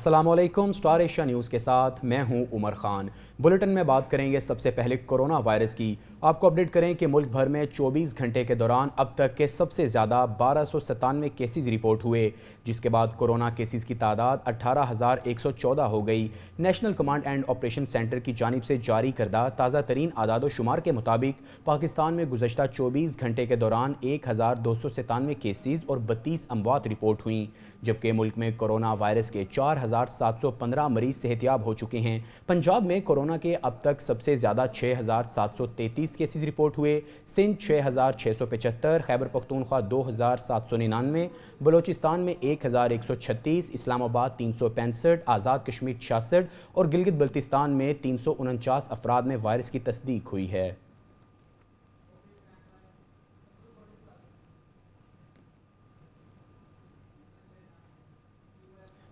अस्सलाम वालेकुम। Star Asia news के साथ मैं हूं उमर खान। बुलेटिन में बात करेंगे सबसे पहले कोरोना वायरस की। आपको अपडेट करें कि मुल्क भर में 24 घंटे के दौरान अब तक के सबसे ज़्यादा 1297 केसेस रिपोर्ट हुए, जिसके बाद कोरोना केसेस की तादाद 18,114 हो गई। National command and operation centre की जानिब से जारी करदा ताज़ा तरीन आदाद शुमार के मुताबिक पाकिस्तान में गुज़श्ता 24 घंटे के दौरान 1,297 केसेस और 32 अमवात रिपोर्ट हुई, जबकि मुल्क में कोरोना वायरस के 4,715 मरीज सेहतियाब हो चुके हैं। पंजाब में कोरोना के अब तक सबसे ज़्यादा 6,733 केसेस रिपोर्ट हुए। सिंध 6,675, खैबर पख्तूनख्वा 2,799, बलोचिस्तान में 1,136, इस्लामाबाद 365, आज़ाद कश्मीर 66 और गिलगित बल्तिस्तान में 349 अफराद में वायरस की तस्दीक हुई है।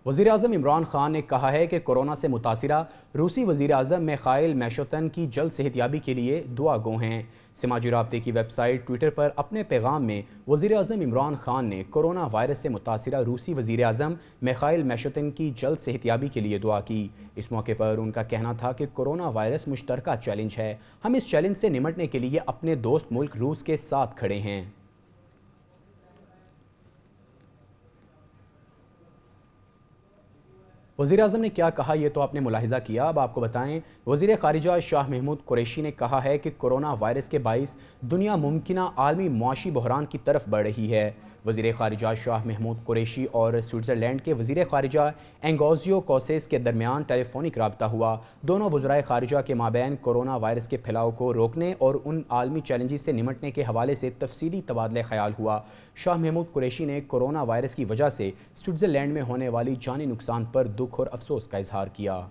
वज़ीर आज़म इमरान खान ने कहा है कि कोरोना से मुतासिरा रूसी वज़ीर आज़म मिखाइल मिशोतिन की जल्द सेहतियाबी के लिए दुआ गो हैं। समाजी राब्ते की वेबसाइट ट्विटर पर अपने पैगाम में वज़ीर आज़म इमरान खान ने कोरोना वायरस से मुतासिरा रूसी वज़ीर आज़म मिखाइल मिशोतिन की जल्द सेहतियाबी के लिए दुआ की। इस मौके पर उनका कहना था कि कोरोना वायरस मुश्तरका चैलेंज है, हम इस चैलेंज से निमटने के लिए अपने दोस्त मुल्क रूस के साथ खड़े हैं। वज़ीर आज़म ने क्या कहा, ये तो आपने मुलाहिज़ा किया। अब आपको बताएं, वज़ीर ख़ारिजा शाह महमूद कुरैशी ने कहा है कि कोरोना वायरस के बाइस दुनिया मुमकिना आलमी मुआशी बहरान की तरफ बढ़ रही है। वज़ीर ख़ारिजा शाह महमूद कुरैशी और स्विट्ज़रलैंड के वज़ीर ख़ारिजा एंगोज़ियो कोसेस के दरमियान टेलीफोनिक रब्ता हुआ। दोनों वज़राए ख़ारिजा के माबैन कोरोना वायरस के फैलाव को रोकने और उन आलमी चैलेंजेस से निमटने के हवाले से तफसीली तबादला ख्याल हुआ। शाह महमूद कुरैशी ने कोरोना वायरस की वजह से स्विट्ज़रलैंड में होने वाली जानी नुकसान पर दुख और अफसोस का इजहार किया।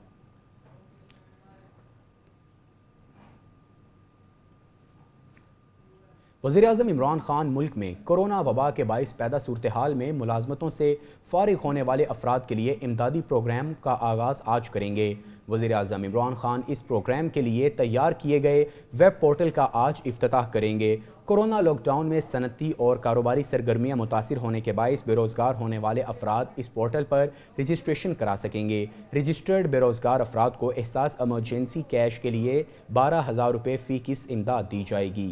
वज़ीर आज़म इमरान खान मुल्क में कोरोना वबा के बाइस पैदा सूरत हाल में मुलाजमतों से फारिग होने वाले अफराद के लिए इमदादी प्रोग्राम का आगाज़ आज करेंगे। वज़ीर आज़म इमरान खान इस प्रोग्राम के लिए तैयार किए गए वेब पोर्टल का आज इफ्तिताह करेंगे। कोरोना लॉकडाउन में सनती और कारोबारी सरगर्मियाँ मुतासिर होने के बाइस बेरोज़गार होने वाले अफराद इस पोर्टल पर रजिस्ट्रेशन करा सकेंगे। रजिस्टर्ड बेरोज़गार अफराद को एहसास एमरजेंसी कैश के लिए 12,000 रुपये फ़ी किस इमदाद दी जाएगी।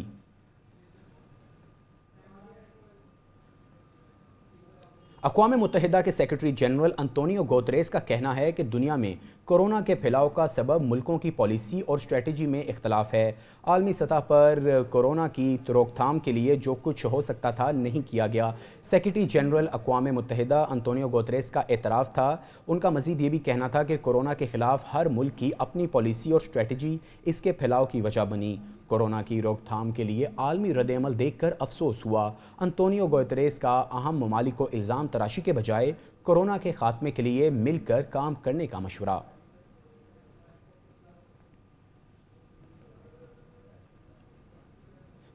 अक़वाम मुत्तहिदा के सेक्रेटरी जनरल अंतोनियो गुतेरेस का कहना है कि दुनिया में कोरोना के फैलाव का सबब मुल्कों की पॉलिसी और स्ट्रेटजी में इख्तलाफ है। आलमी सतह पर कोरोना की रोकथाम के लिए जो कुछ हो सकता था नहीं किया गया। सेक्रेटरी जनरल अक़वाम मुत्तहिदा अंतोनियो गुतेरेस का एतराफ़ था। उनका मज़ीद ये भी कहना था कि कोरोना के ख़िलाफ़ हर मुल्क की अपनी पॉलिसी और स्ट्रेटजी इसके फैलाव की वजह बनी। कोरोना की रोकथाम के लिए आलमी रद्द-ए-अमल देखकर अफसोस हुआ। अंतोनियो गुतेरेस का अहम ममालिक को इल्ज़ाम तराशी के बजाय कोरोना के खात्मे के लिए मिलकर काम करने का मशवरा।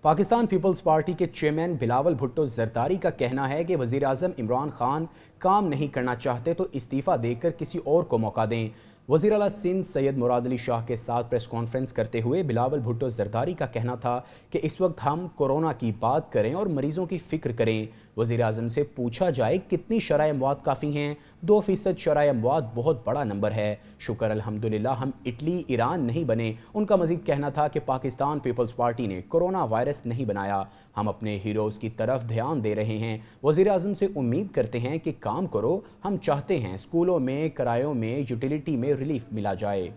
पाकिस्तान पीपल्स पार्टी के चेयरमैन बिलावल भुट्टो जरदारी का कहना है कि वज़ीर आज़म इमरान खान काम नहीं करना चाहते तो इस्तीफ़ा देकर किसी और को मौका दें। वज़ीर आला सिंध सैयद मुराद अली शाह के साथ प्रेस कॉन्फ्रेंस करते हुए बिलावल भुट्टो जरदारी का कहना था कि इस वक्त हम कोरोना की बात करें और मरीज़ों की फ़िक्र करें। वज़ीर आज़म से पूछा जाए कितनी शरह अमवात काफ़ी हैं, 2% शरह अमवात बहुत बड़ा नंबर है। शुक्र अल्हम्दुलिल्लाह हम इटली ईरान नहीं बने। उनका मज़ीद कहना था कि पाकिस्तान पीपल्स पार्टी ने कोरोना वायरस नहीं बनाया, हम अपने हीरोज़ की तरफ ध्यान दे रहे हैं। वज़ीर आज़म से उम्मीद करते हैं कि काम करो, हम चाहते हैं स्कूलों में, किरायों में, यूटिलिटी में रिलीफ मिला जाए।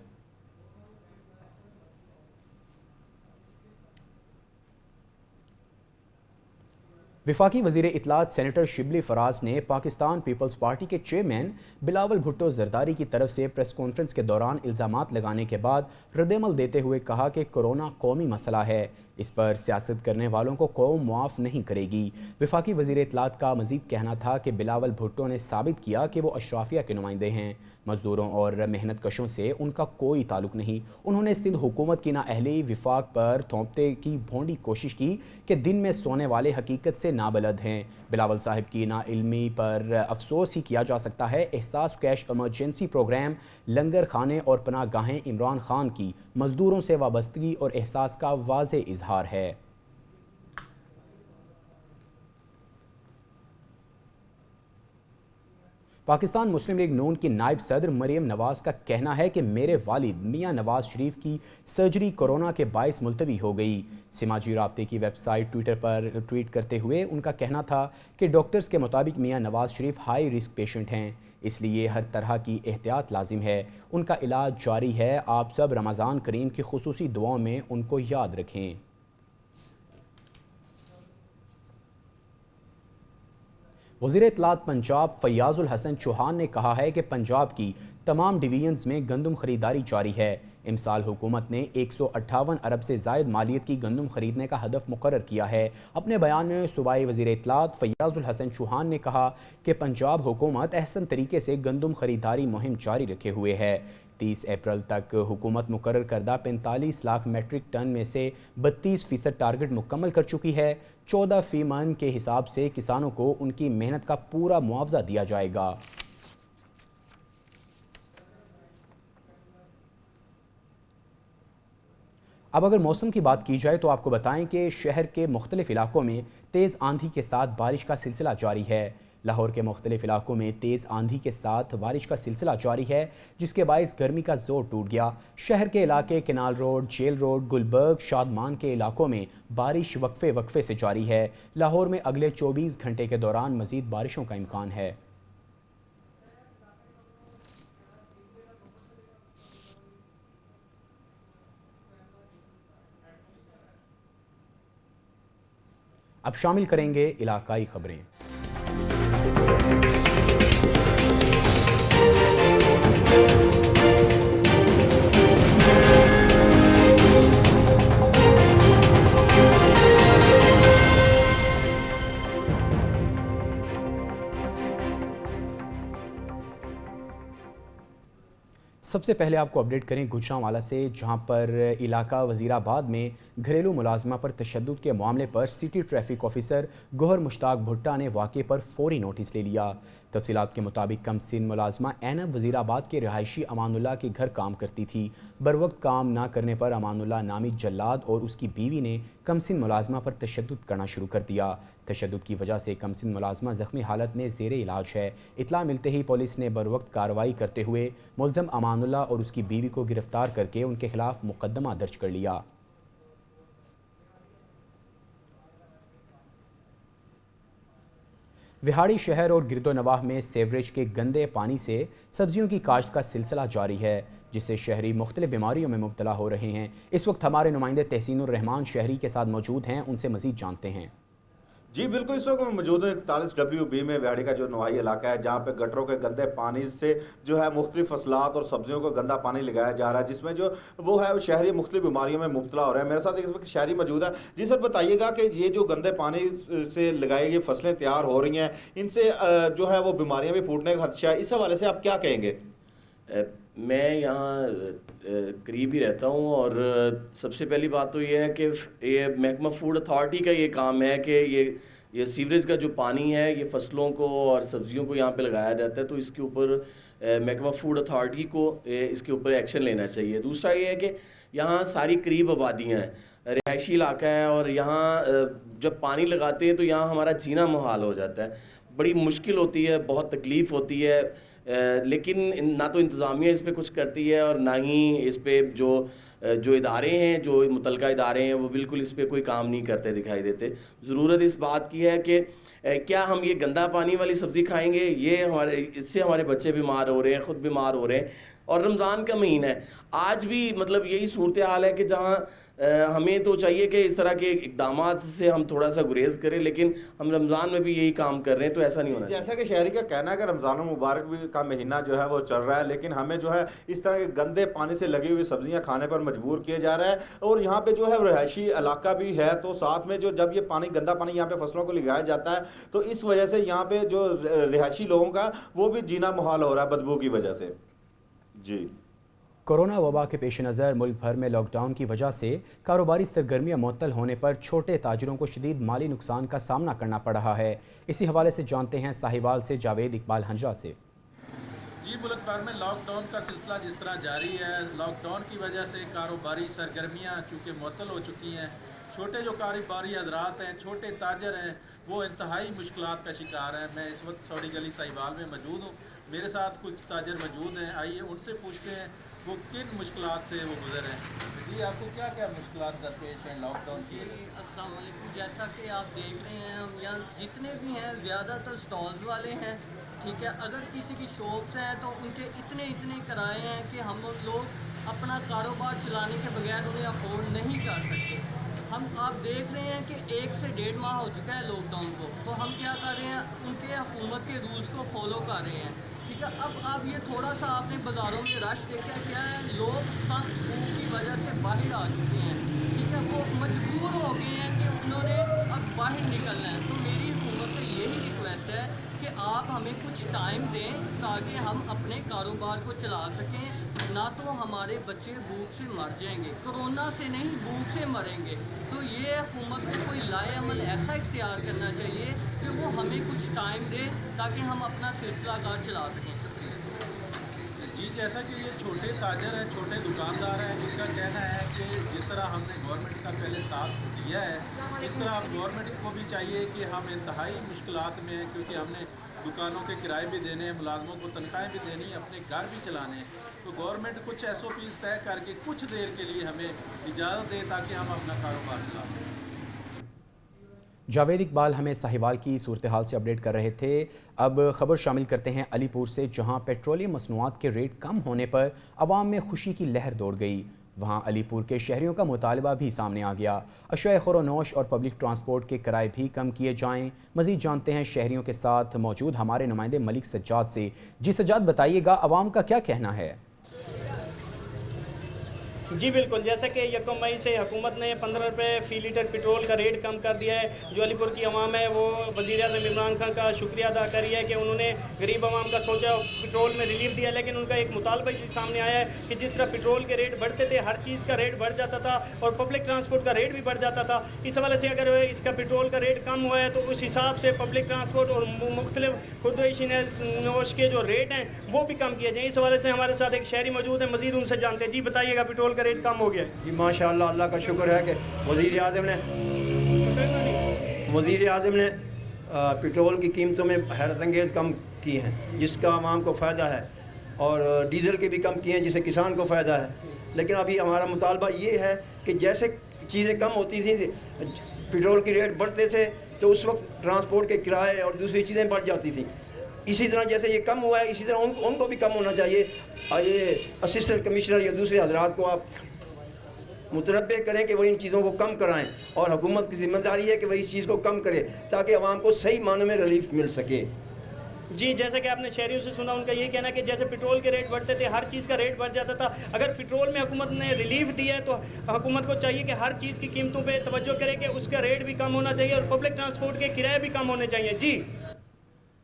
वफाकी वज़ीर इत्तलात सेनेटर शिबली फराज ने पाकिस्तान पीपल्स पार्टी के चेयरमैन बिलावल भुट्टो जरदारी की तरफ से प्रेस कॉन्फ्रेंस के दौरान इल्ज़ामात लगाने के बाद रद्द-ए-अमल देते हुए कहा कि कोरोना कौमी मसला है, इस पर सियासत करने वालों को कौम मुआफ़ नहीं करेगी। वफाकी वज़ीर इत्तलात का मज़ीद कहना था कि बिलावल भुट्टो ने साबित किया कि वो अशराफिया के नुमाइंदे हैं। मज़दूरों और मेहनत कशों से उनका कोई ताल्लुक़ नहीं। उन्होंने सिंध हुकूमत की नाअहली विफाक पर थोपने की भोंडी कोशिश की कि दिन में सोने वाले हकीकत से नाबलद हैं। बिलावल साहब की नाइल्मी पर अफसोस ही किया जा सकता है। एहसास कैश एमरजेंसी प्रोग्राम, लंगर खाने और पनाह गाहें इमरान खान की मज़दूरों से वाबस्तगी और एहसास का वाज़े इजहार है। पाकिस्तान मुस्लिम लीग नून की नायब सदर मरीम नवाज का कहना है कि मेरे वालिद मियां नवाज शरीफ की सर्जरी कोरोना के बायस मुलतवी हो गई। समाजी राब्ते की वेबसाइट ट्विटर पर ट्वीट करते हुए उनका कहना था कि डॉक्टर्स के मुताबिक मियां Nawaz Sharif high risk patient हैं, इसलिए हर तरह की एहतियात लाजिम है। उनका इलाज जारी है। आप सब रमज़ान करीम की खुसूसी दुआओं में उनको याद रखें। वज़ीर इत्तलात पंजाब फयाजुल हसन चौहान ने कहा है कि पंजाब की तमाम डिवीजन्स में गंदम खरीदारी जारी है। इमसाल हुकूमत ने 158 अरब से ज़ायद मालियत की गंदम खरीदने का हदफ मुकर्रर किया है। अपने बयान में सूबाई वज़ीर इत्तलात फयाजुल हसन चौहान ने कहा कि पंजाब हुकूमत अहसन तरीके से गंदम खरीदारी मुहिम जारी रखे हुए है। 30 अप्रैल तक हुकूमत मुकर्रर करदा 45 लाख मेट्रिक टन में से 32% टारगेट मुकम्मल कर चुकी है। 14 फी मन के हिसाब से किसानों को उनकी मेहनत का पूरा मुआवजा दिया जाएगा। अब अगर मौसम की बात की जाए तो आपको बताएं कि शहर के मुख्तलिफ इलाकों में तेज़ आंधी के साथ बारिश का सिलसिला जारी है। लाहौर के मुख्तलिफ इलाकों में तेज़ आंधी के साथ बारिश का सिलसिला जारी है, जिसके बायस गर्मी का जोर टूट गया। शहर के इलाके canal road, jail road, Gulberg, Shadman के इलाकों में बारिश वक्फे वक्फे से जारी है। लाहौर में अगले 24 घंटे के दौरान मज़ीद बारिशों का इम्कान है। अब शामिल करेंगे इलाकाई खबरें। सबसे पहले आपको अपडेट करें गुजरांवाला से, जहां पर इलाका वजीराबाद में घरेलू मुलाजमा पर तशद्दुद के मामले पर city traffic officer Gohar Mushtaq भुट्टा ने वाक़े पर फौरी नोटिस ले लिया। तफसीलात के मुताबिक कमसिन मुलाजमा ऐनब वजीराबाद के रहायशी अमानुल्लाह के घर काम करती थी। बर वक्त काम ना करने पर अमानुल्लाह नामी जल्लाद और उसकी बीवी ने कमसिन मुलाजमा पर तशद्दुद करना शुरू कर दिया। तशद्दुद की वजह से कमसिन मुलाजमा ज़ख्मी हालत में ज़ेरे इलाज है। इत्तला मिलते ही पुलिस ने बर वक्त कार्रवाई करते हुए मुलज़म अमानुल्लाह और उसकी बीवी को गिरफ्तार करके उनके खिलाफ मुकदमा दर्ज कर लिया। विहाड़ी शहर और गिरदोनवाह में सेवरेज के गंदे पानी से सब्जियों की काश्त का सिलसिला जारी है, जिससे शहरी मुख्तलिफ बीमारियों में मुब्तला हो रहे हैं। इस वक्त हमारे नुमाइंदे तहसीनुर रहमान शहरी के साथ मौजूद हैं, उनसे मज़ीद जानते हैं। जी बिल्कुल, इस वक्त मैं मौजूद हूँ 41WB में, विहाड़ी का जो नवाही इलाका है, जहाँ पे गटरों के गंदे पानी से जो है मुख्तलिफ फसलात और सब्जियों को गंदा पानी लगाया जा रहा है, जिसमें जो वो है शहरी मुख्तलिफ बीमारियों में मुब्तला हो रहे हैं। मेरे साथ इस वक्त शहरी मौजूद है। जी सर, बताइएगा कि ये जो गंदे पानी से लगाई ये फसलें तैयार हो रही हैं, इनसे जो है वो बीमारियाँ भी फूटने का खदशा है, इस हवाले से आप क्या कहेंगे? मैं यहाँ करीब ही रहता हूँ और सबसे पहली बात तो ये है कि ये महकमा फूड अथॉरिटी का ये काम है कि ये सीवरेज का जो पानी है ये फसलों को और सब्जियों को यहाँ पे लगाया जाता है, तो इसके ऊपर महकमा फूड अथॉरिटी को इसके ऊपर एक्शन लेना चाहिए। दूसरा ये है कि यहाँ सारी करीब आबादियाँ हैं, रिहायशी इलाका है और यहाँ जब पानी लगाते हैं तो यहाँ हमारा जीना मुहाल हो जाता है। बड़ी मुश्किल होती है, बहुत तकलीफ़ होती है, लेकिन ना तो इंतज़ामिया इस पे कुछ करती है और ना ही इस पे जो इदारे हैं, जो मुतलका इदारे हैं, वो बिल्कुल इस पे कोई काम नहीं करते दिखाई देते। ज़रूरत इस बात की है कि क्या हम ये गंदा पानी वाली सब्ज़ी खाएंगे, इससे हमारे बच्चे बीमार हो रहे हैं, ख़ुद बीमार हो रहे हैं। और रमज़ान का महीना है, आज भी मतलब यही सूरत हाल है कि जहाँ हमें तो चाहिए कि इस तरह के इक़दामात से हम थोड़ा सा गुरेज करें, लेकिन हम रमज़ान में भी यही काम कर रहे हैं, तो ऐसा नहीं होना। जैसा कि शहरी का कहना है कि रमज़ान मुबारक भी का महीना जो है वो चल रहा है, लेकिन हमें जो है इस तरह के गंदे पानी से लगी हुई सब्जियां खाने पर मजबूर किया जा रहा है। और यहाँ पे जो है रिहायशी इलाका भी है, तो साथ में जो जब ये पानी गंदा पानी यहाँ पे फसलों को लगाया जाता है, तो इस वजह से यहाँ पे जो रिहायशी लोगों का वो भी जीना मुहाल हो रहा है बदबू की वजह से। जी, कोरोना वबा के पेश नज़र मुल्क भर में लॉकडाउन की वजह से कारोबारी सरगर्मियाँ मुअत्तल होने पर छोटे ताजरों को शदीद माली नुकसान का सामना करना पड़ रहा है। इसी हवाले से जानते हैं साहिवाल से जावेद इकबाल हंजरा से। जी, मुल्क भर में लॉकडाउन का सिलसिला जिस तरह जारी है, लॉकडाउन की वजह से कारोबारी सरगर्मियाँ चूँकि मुअत्तल हो चुकी हैं, छोटे जो कारोबारी हजरात हैं, छोटे ताजर हैं, वो इंतहाई मुश्किलात का शिकार हैं। मैं इस वक्त सौड़ी गली साहिवाल में मौजूद हूँ। मेरे साथ कुछ ताजर मौजूद हैं, आइए उनसे पूछते हैं वो किन मुश्किलात से वो गुजर हैं। जी, आपको क्या क्या मुश्किलात दरपेश हैं लॉकडाउन की? अस्सलाम वालेकुम। जैसा कि आप देख रहे हैं, हम यहाँ जितने भी हैं ज़्यादातर स्टॉल्स वाले हैं, ठीक है। अगर किसी की शॉप्स हैं तो उनके इतने इतने किराए हैं कि हम लोग अपना कारोबार चलाने के बगैर उन्हें अफोर्ड नहीं कर सकते। आप देख रहे हैं कि 1 से 1.5 माह हो चुका है लॉकडाउन को, तो हम क्या कर रहे हैं, उनके हुकूमत के रूल्स को फॉलो कर रहे हैं, ठीक है। अब आप ये थोड़ा सा आपने बाज़ारों में रश देखा क्या है, लोग तंग भूख की वजह से बाहर आ चुके हैं, ठीक है। वो मजबूर हो गए हैं कि उन्होंने अब बाहर निकलना है। तो मेरी हुकूमत से यही रिक्वेस्ट है कि आप हमें कुछ टाइम दें ताकि हम अपने कारोबार को चला सकें, ना तो हमारे बच्चे भूख से मर जाएंगे, कोरोना से नहीं भूख से मरेंगे। तो ये हुकूमत को कोई लाए अमल ऐसा इख्तियार करना चाहिए कि वो हमें कुछ टाइम दे ताकि हम अपना सिलसिला कार चला सकें। शुक्रिया जी, जैसा कि ये छोटे ताजर हैं, छोटे दुकानदार हैं, इनका कहना है कि जिस तरह हमने गवर्नमेंट का पहले साथ दिया है, इस तरह अब गवर्नमेंट को भी चाहिए कि हम इंतहाई मुश्किलात में हैं, क्योंकि हमने दुकानों के किराए भी देने हैं, मुलाजमों को तनख्वाहें भी देनी है, अपने घर भी चलाने हैं। तो गवर्नमेंट कुछ SOPs तय करके कुछ देर के लिए हमें इजाज़त दे ताकि हम अपना कारोबार चला सकें। जावेद इकबाल हमें साहिवाल की सूरत हाल से अपडेट कर रहे थे। अब खबर शामिल करते हैं अलीपुर से, जहां पेट्रोलियम मसनूआत के रेट कम होने पर अवाम में खुशी की लहर दौड़ गई। वहां अलीपुर के शहरियों का मुतालबा भी सामने आ गया, अशिया खुरोनोश और पब्लिक ट्रांसपोर्ट के किराए भी कम किए जाएं। मज़ीद जानते हैं शहरियों के साथ मौजूद हमारे नुमाइंदे मलिक सज्जाद से। जी सज्जाद, बताइएगा अवाम का क्या कहना है? जी बिल्कुल, जैसा कि 1 मई से हुकूमत ने 15 रुपये फ़ी लीटर पेट्रोल का रेट कम कर दिया है। जो अलीपुर की आवाम है वो वज़ीर-ए-आज़म इमरान खान का शुक्रिया अदा कर रही है कि उन्होंने गरीब आवाम का सोचा पेट्रोल में रिलीफ दिया। लेकिन उनका एक मुतालबा भी सामने आया है कि जिस तरह पेट्रोल के रेट बढ़ते थे, हर चीज़ का रेट बढ़ जाता था और पब्लिक ट्रांसपोर्ट का रेट भी बढ़ जाता था। इस हवाले से अगर इसका पेट्रोल का रेट कम हुआ है तो उस हिसाब से पब्लिक ट्रांसपोर्ट और मुख्तलिफ खुदनोश के जो रेट हैं वो भी कम किए जाएँ। इस हवाले से हमारे साथ एक शहरी मौजूद है, मज़ीद उनसे जानते हैं। जी बताइएगा, पेट्रोल का रेट कम हो गया जी माशाअल्लाह, अल्लाह का शुक्र है कि वज़ीर आज़म ने पेट्रोल की कीमतों में हैरत अंगेज़ कम की हैं, जिसका आवाम को फ़ायदा है, और डीज़ल के भी कम किए हैं जिससे किसान को फ़ायदा है। लेकिन अभी हमारा मुतालबा ये है कि जैसे चीज़ें कम होती थी, पेट्रोल के रेट बढ़ते थे तो उस वक्त ट्रांसपोर्ट के किराए और दूसरी चीज़ें बढ़ जाती थी। इसी तरह जैसे ये कम हुआ है, इसी तरह उनको भी कम होना चाहिए। ये असिस्टेंट कमिश्नर या दूसरे हजरात को आप मुतरब्बे करें कि वह इन चीज़ों को कम कराएं, और हुकूमत की जिम्मेदारी है कि वह इस चीज़ को कम करे ताकि आवाम को सही मानों में रिलीफ मिल सके। जी, जैसा कि आपने शहरियों से सुना, उनका यही कहना है कि जैसे पेट्रोल के रेट बढ़ते थे, हर चीज़ का रेट बढ़ जाता था। अगर पेट्रोल में हुकूमत ने रिलीफ दिया है तो हुकूमत को चाहिए कि हर चीज़ की कीमतों पे तवज्जो करे कि उसका रेट भी कम होना चाहिए और पब्लिक ट्रांसपोर्ट के किराए भी कम होने चाहिए। जी,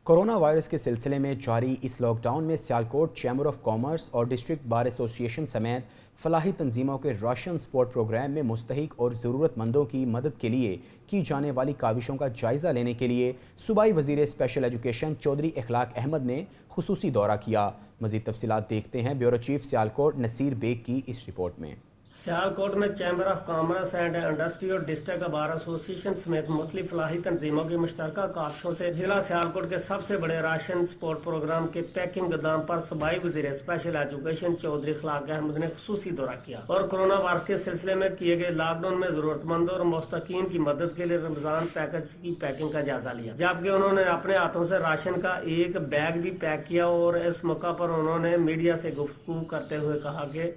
कोरोना वायरस के सिलसिले में जारी इस लॉकडाउन में सियालकोट चैम्बर ऑफ कॉमर्स और डिस्ट्रिक्ट बार एसोसिएशन समेत फलाही तंजीमों के राशन सपोर्ट प्रोग्राम में मुस्तहिक और ज़रूरतमंदों की मदद के लिए की जाने वाली काविशों का जायज़ा लेने के लिए सूबाई वज़ीर स्पेशल एजुकेशन चौधरी इखलाक अहमद ने खुसूसी दौरा किया। मज़ीद तफसीलात देखते हैं ब्यूरो चीफ सियालकोट नसीर बेग की इस रिपोर्ट में। सियालकोट में chamber of commerce and industry और डिस्ट्रिक्ट बार एसोसिएशन समेत मुख्तलिफ फलाही तंजीमों की मुश्तरका काविशों से जिला सियालकोट के सबसे बड़े राशन सपोर्ट प्रोग्राम के पैकिंग गोदाम पर सूबाई वज़ीर स्पेशल एजुकेशन चौधरी इखलाक अहमद ने खुसूसी दौरा किया और कोरोना वायरस के सिलसिले में किए गए लॉकडाउन में जरूरतमंदों और मुस्तकीन की मदद के लिए रमजान पैकेज की पैकिंग का जायजा लिया, जबकि उन्होंने अपने हाथों से राशन का एक बैग भी पैक किया। और इस मौका पर उन्होंने मीडिया से गुफ्तगू करते हुए कहा कि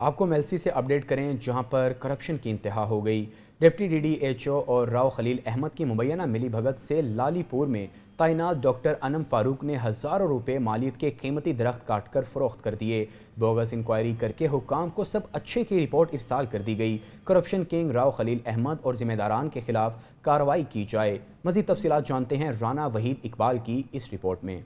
आपको मेलसी से अपडेट करें, जहां पर करप्शन की इंतहा हो गई। डिप्टी DDHO और राव खलील अहमद की मुबैना मिली भगत से लालीपुर में तैनात डॉक्टर अनम फारूक ने हज़ारों रुपए मालियत के कीमती दरख्त काट कर फरोख्त कर दिए। बोगस इंक्वायरी करके हुक्काम को सब अच्छे की रिपोर्ट इरसाल कर दी गई। करप्शन किंग राव खलील अहमद और जिम्मेदारान के खिलाफ कार्रवाई की जाए। मज़ीद तफसीलात जानते हैं राना वहीद इकबाल की इस रिपोर्ट में।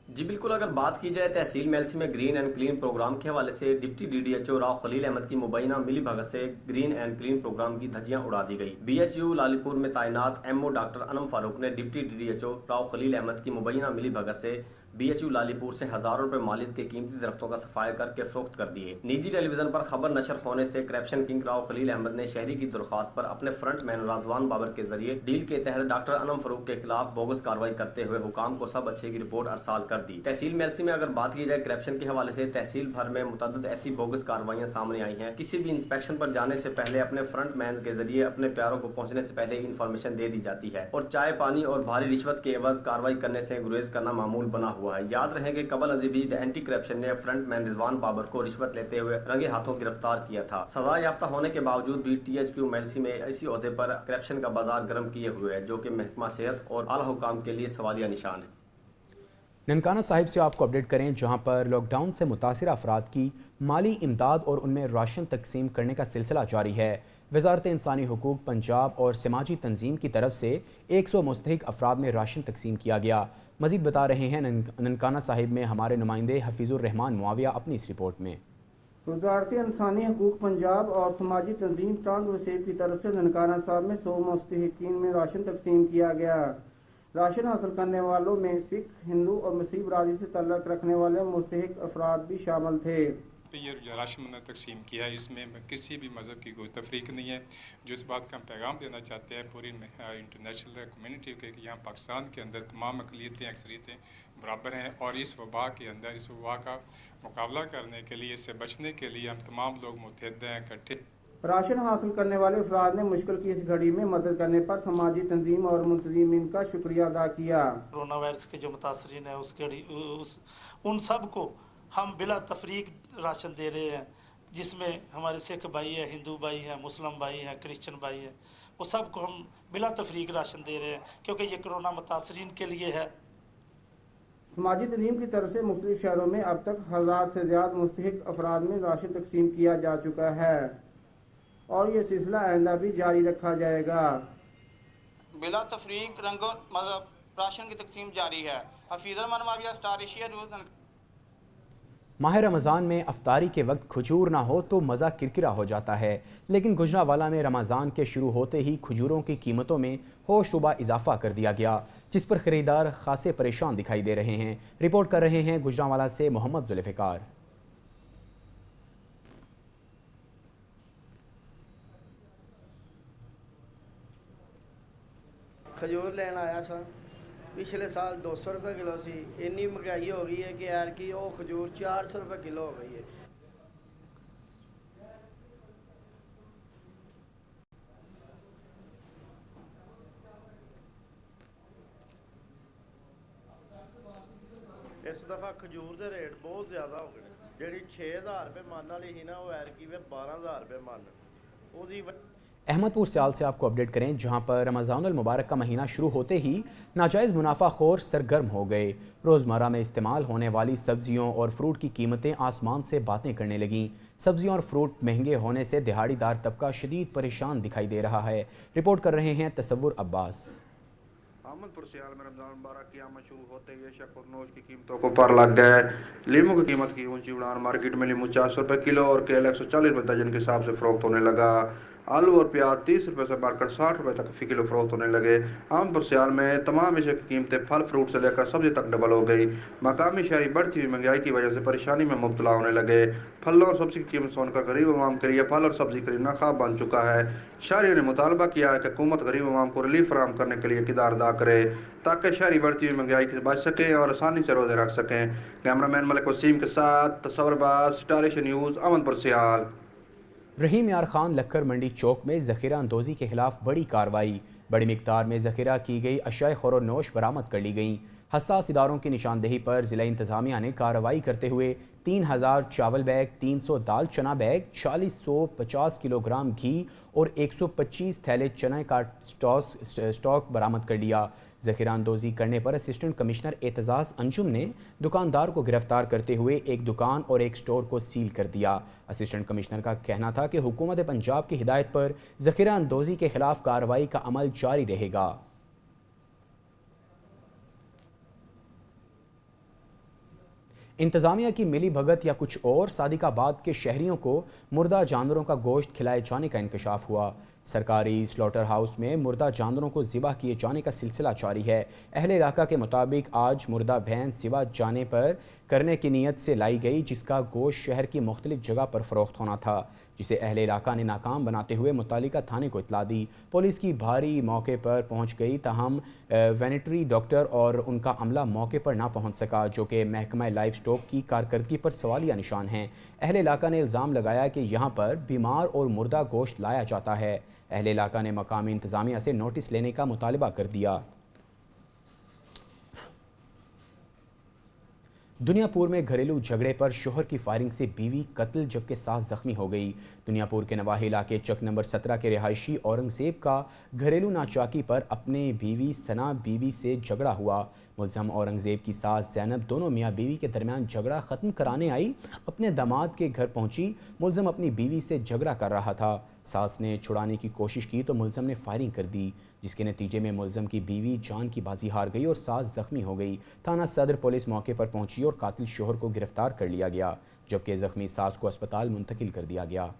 जी बिल्कुल, अगर बात की जाए तहसील मेलसी में ग्रीन एंड क्लीन प्रोग्राम के हवाले से डिप्टी DDHO राव खलील अहमद की मुबैना मिली भगत से ग्रीन एंड क्लीन प्रोग्राम की धज्जियां उड़ा दी गई। BHU लालीपुर में तैनात MO डॉक्टर अनम फारूक ने डिप्टी DDHO राव खलील अहमद की मुबैना मिली भगत से BHU लालीपुर से हजारों रुपए मालियत के कीमती दरख्तों का सफाया करके फरोख्त कर दिए। निजी टेलीविजन पर खबर नशर होने से करप्शन किंग राव खलील अहमद ने शहरी की दरख्वास्त पर अपने फ्रंट मैन रज़वान बाबर के जरिए डील के तहत डॉक्टर अनम फरूक के खिलाफ बोगस कार्रवाई करते हुए हुकाम को सब अच्छे की रिपोर्ट अरसाल कर दी। तहसील मेलसी में अगर बात की जाए करप्शन के हवाले से तहसील भर में मुतअद्दिद ऐसी बोगस कार्रवाइयां सामने आई हैं। किसी भी इंस्पेक्शन पर जाने से पहले अपने फ्रंट मैन के जरिए अपने प्यारों को पहुंचने से पहले इंफॉर्मेशन दे दी जाती है और चाय पानी और भारी रिश्वत के एवज कार्रवाई करने से गुरेज करना मामूल बना हुआ है। याद रहे कि कबल अजीबी एंटी करप्शन ने फ्रंट मैन रिजवान बाबर को रिश्वत लेते हुए रंगे हाथों गिरफ्तार किया था। सजा याफ्ता होने के बावजूद भी THQ मेलसी में इसी ओहदे पर करप्शन का बाजार गर्म किए हुए है, जो कि महकमा सेहत और आला हुकाम के लिए सवालिया निशान है। ननकाना साहिब से आपको अपडेट करें, जहां पर लॉकडाउन से मुतासिर अफराद की माली इमदाद और उनमें राशन तकसीम करने का सिलसिला जारी है। वजारत इंसानी हुकूक पंजाब और समाजी तंजीम की तरफ से 100 मुस्तहिक अफराद में राशन तकसीम किया गया। मजीद बता रहे हैं ननकाना साहिब में हमारे नुमाइंदे हफीजुर रहमान मुआविया अपनी इस रिपोर्ट में। वजारत इंसानी हुकूक पंजाब और समाजी तंजीम टांग वसीब की तरफ से ननकाना साहब में 100 मुस्तहिकीन में राशन तकसीम किया गया। राशन हासिल करने वालों में सिख, हिंदू और मसीह बरादरी से तल्लुक़ रखने वाले मुस्तहिक अफराद भी शामिल थे। ये राशन मैंने तकसीम किया है, इसमें किसी भी मज़हब की कोई तफरीक नहीं है। जो इस बात का हम पैगाम देना चाहते हैं पूरी इंटरनेशनल कम्युनिटी के कि यहाँ पाकिस्तान के अंदर तमाम अक़लियतें अक्सरियतें बराबर हैं और इस वबा के अंदर इस वबा का मुकाबला करने के लिए, इससे बचने के लिए हम तमाम लोग मुतहद हैं, इकट्ठे। राशन हासिल करने वाले अफराद ने मुश्किल की इस घड़ी में मदद करने पर समाजी तंजीम और मुंतज़मीन का शुक्रिया अदा किया। कोरोना वायरस के जो मुतासरीन है उन सब को हम बिला तफरीक राशन दे रहे हैं, जिसमें हमारे सिख भाई है, हिंदू भाई हैं, मुस्लिम भाई हैं, क्रिश्चियन भाई हैं, वो सब को हम बिला तफरीक राशन दे रहे हैं क्योंकि ये कोरोना मुतासरीन के लिए है। समाजी तंजीम की तरफ से मुख्तलिफ शहरों में अब तक 1000 से ज़्यादा मुस्तहिक अफराद में राशन तकसीम किया जा चुका है और ये सिलसिला आइंदा भी जारी रखा जाएगा। बिला तफरीक रंगो मतलब राशन की तकसीम जारी है। Hafeezur Rahman Muawiya, star Asia news. माह रमज़ान में अफ्तारी के वक्त खजूर ना हो तो मज़ा किरकिरा हो जाता है, लेकिन गुजरांवाला में रमज़ान के शुरू होते ही खजूरों की कीमतों में होशरुबा इजाफा कर दिया गया, जिस पर ख़रीदार खासे परेशान दिखाई दे रहे हैं। रिपोर्ट कर रहे हैं गुजरांवाला से मोहम्मद जुल्फ़िकार। खजूर लेना आया सा, पिछले साल 200 रुपये किलो सी, इन्नी महंगाई हो गई है कि यार की वो खजूर 400 रुपये किलो हो गई है। इस दफ़ा खजूर के रेट बहुत ज़्यादा हो गए, जी 6000 रुपये मन वाली ही ना वो यार की 12000 रुपये मन वो। अहमदपुर सियाल से आपको अपडेट करें, जहां पर रमज़ानुल मुबारक का महीना शुरू होते ही नाजायज़ मुनाफाखोर सरगर्म हो गए। रोज़मर्रा में इस्तेमाल होने वाली सब्जियों और फ्रूट की कीमतें आसमान से बातें करने लगीं। सब्जियों और फ्रूट महंगे होने से दिहाड़ीदार तबका शदीद परेशान दिखाई दे रहा है। रिपोर्ट कर रहे हैं तसव्वुर अब्बास। अहमदपुर सियाल में रमज़ान मुबारक की आमद शुरू होते ही शक्कर नोश की कीमतों को पर लग गए। लीमू की कीमत की ऊंची उड़ान, मार्केट में लीमू 400 रुपये किलो और केला 140 रुपये दर्जन के हिसाब से फरोख्त होने लगा। आलू और प्याज 30 रुपये से बढ़कर 60 रुपये तक फी किलो फरोख्त होने लगे। अहमदपुर सियाल में तमाम एशिया की कीमतें फल फ्रूट से लेकर सब्जी तक डबल हो गई। मकामी शहरी बढ़ती हुई महंगाई की वजह से परेशानी में मुब्तला होने लगे। फलों और सब्जी की कीमत सुनकर गरीब अवाम के लिए फल और सब्जी खरीदना ख्वाब बन चुका है। शहरियों ने मुतालबा किया है कि हुकूमत गरीब अवाम को रिलीफ फराहम करने के लिए किरदार अदा करे, ताकि शहरी बढ़ती हुई महंगाई से बच सकें और आसानी से रोजे रख सकें। कैमरामैन मलिक वसीम के साथ Tasawwur Abbas, Star Asia News, Ahmedpur Sial. Rahim Yar Khan Lakkar मंडी चौक में ज़ख़ीरा अंदोज़ी के खिलाफ बड़ी कार्रवाई। बड़ी मिकदार में ज़ख़ीरा की गई अशियाए ख़ोर नोश बरामद कर ली गई। हसास इदारों की निशानदेही पर ज़िला इंतज़ामिया ने कार्रवाई करते हुए 3000 चावल बैग, 300 दाल चना बैग, 4050 किलोग्राम घी और 125 थैले चने का स्टॉक बरामद कर लिया। ज़ख़ीरा अंदोज़ी करने पर असिस्टेंट कमिश्नर एतजाज़ अंजुम ने दुकानदार को गिरफ्तार करते हुए एक दुकान और एक स्टोर को सील कर दिया। असिस्टेंट कमिश्नर का कहना था कि हुकूमत पंजाब की हिदायत पर ज़ख़ीरा अंदोज़ी के खिलाफ कार्रवाई का अमल जारी रहेगा। इंतजामिया की मिली भगत या कुछ और, सादिकाबाद के शहरियों को मुर्दा जानवरों का गोश्त खिलाए जाने का इंकशाफ हुआ। सरकारी स्लॉटर हाउस में मुर्दा जानवरों को ज़िबा किए जाने का सिलसिला जारी है। अहले इलाका के मुताबिक आज मुर्दा भैंस ज़िबा जाने पर करने की नीयत से लाई गई, जिसका गोश्त शहर की मुख्तलिफ जगह पर फ़रोख्त होना था, जिसे अहले इलाका ने नाकाम बनाते हुए मुतालिका थाने को इतला दी। पुलिस की भारी मौके पर पहुंच गई, ताहम वेटरनरी डॉक्टर और उनका अमला मौके पर ना पहुंच सका, जो कि महकमा लाइफ स्टॉक की कारकर्दगी पर सवालिया निशान हैं। अहले इलाका ने इल्ज़ाम लगाया कि यहाँ पर बीमार और मुर्दा गोश्त लाया जाता है। अहले इलाका ने मकामी इंतज़ामिया से नोटिस लेने का मुतालबा कर दिया। दुनियापुर में घरेलू झगड़े पर शोहर की फायरिंग से बीवी कत्ल जबकि सास जख्मी हो गई। दुनियापुर के नवाही इलाके चक नंबर 17 के रिहायशी औरंगजेब का घरेलू नाचाकी पर अपने बीवी सना बीवी से झगड़ा हुआ। मुलज़म औरंगजेब की सास ज़ैनब दोनों मियाँ बीवी के दरमियान झगड़ा ख़त्म कराने आई अपने दामाद के घर पहुंची। मुलज़म अपनी बीवी से झगड़ा कर रहा था। सास ने छुड़ाने की कोशिश की तो मुलज़म ने फायरिंग कर दी, जिसके नतीजे में मुलज़म की बीवी जान की बाजी हार गई और सास ज़ख्मी हो गई। थाना सदर पुलिस मौके पर पहुंची और कातिल शोहर को गिरफ्तार कर लिया गया, जबकि ज़ख्मी सास को अस्पताल मुंतकिल कर दिया गया।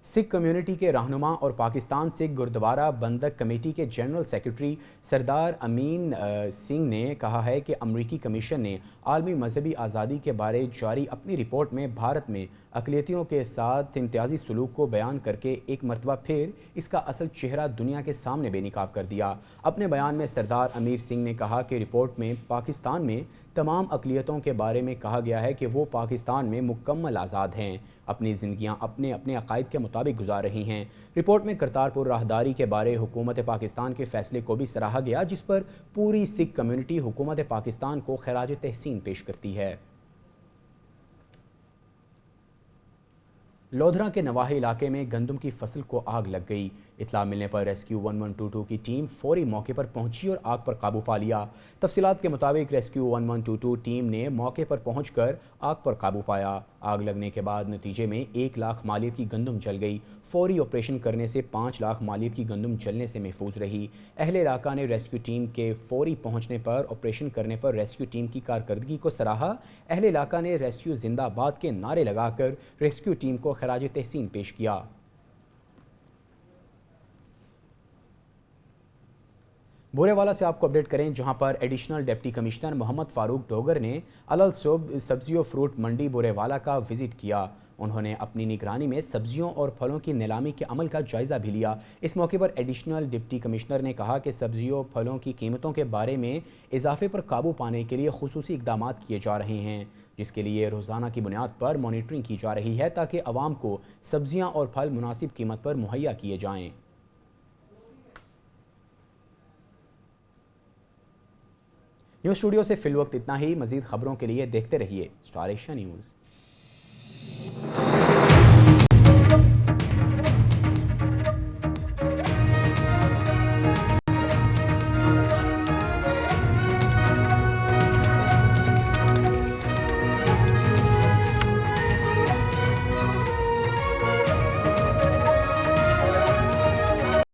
सिख कम्युनिटी के रहनुमा और पाकिस्तान सिख गुरुद्वारा बंधक कमेटी के जनरल सेक्रेटरी सरदार अमीन सिंह ने कहा है कि अमरीकी कमीशन ने आलमी मजहबी आज़ादी के बारे जारी अपनी रिपोर्ट में भारत में अक़लियतियों के साथ इम्तियाजी सलूक को बयान करके एक मरतबा फिर इसका असल चेहरा दुनिया के सामने बेनकाब कर दिया। अपने बयान में सरदार अमीर सिंह ने कहा कि रिपोर्ट में पाकिस्तान में तमाम अक़लियतों के बारे में कहा गया है कि वो पाकिस्तान में मुकम्मल आज़ाद हैं, अपनी ज़िंदगियाँ अपने अपने अक़ायद के मुताबिक गुजार रही हैं। रिपोर्ट में करतारपुर राहदारी के बारे हुकूमत पाकिस्तान के फ़ैसले को भी सराहा गया, जिस पर पूरी सिख कम्युनिटी हुकूमत पाकिस्तान को खराज तहसीन पेश करती है। लोधरा के नवाही इलाके में गंदम की फसल को आग लग गई। इत्ला मिलने पर रेस्क्यू 1122 की टीम फौरी मौके पर पहुंची और आग पर काबू पा लिया। तफसीलात के मुताबिक रेस्क्यू 1122 टीम ने मौके पर पहुंचकर आग पर काबू पाया। आग लगने के बाद नतीजे में 1 लाख मालियत की गंदम जल गई। फौरी ऑपरेशन करने से 5 लाख मालियत की गंदम जलने से महफूज रही। अहले इलाका ने रेस्क्यू टीम के फौरी पहुंचने पर ऑपरेशन करने पर रेस्क्यू टीम की कारकर्दगी को सराहा। अहले इलाका ने रेस्क्यू जिंदाबाद के नारे लगाकर रेस्क्यू टीम को खराज तहसीन पेश किया। बोरेवाला से आपको अपडेट करें, जहां पर additional deputy commissioner Mohammad Farooq Dogar ने अलल सब्जियों फ्रूट मंडी बोरेवाला का विजिट किया। उन्होंने अपनी निगरानी में सब्जियों और फलों की नीलामी के अमल का जायज़ा भी लिया। इस मौके पर एडिशनल डिप्टी कमिश्नर ने कहा कि सब्जियों फलों की कीमतों के बारे में इजाफे पर काबू पाने के लिए खुसूसी इक़दाम किए जा रहे हैं, जिसके लिए रोज़ाना की बुनियाद पर मॉनिटरिंग की जा रही है ताकि आवाम को सब्जियाँ और फल मुनासिब कीमत पर मुहैया किए जाएँ। न्यूज़ स्टूडियो से फिल वक्त इतना ही। मज़ीद खबरों के लिए देखते रहिए स्टार एशिया न्यूज़।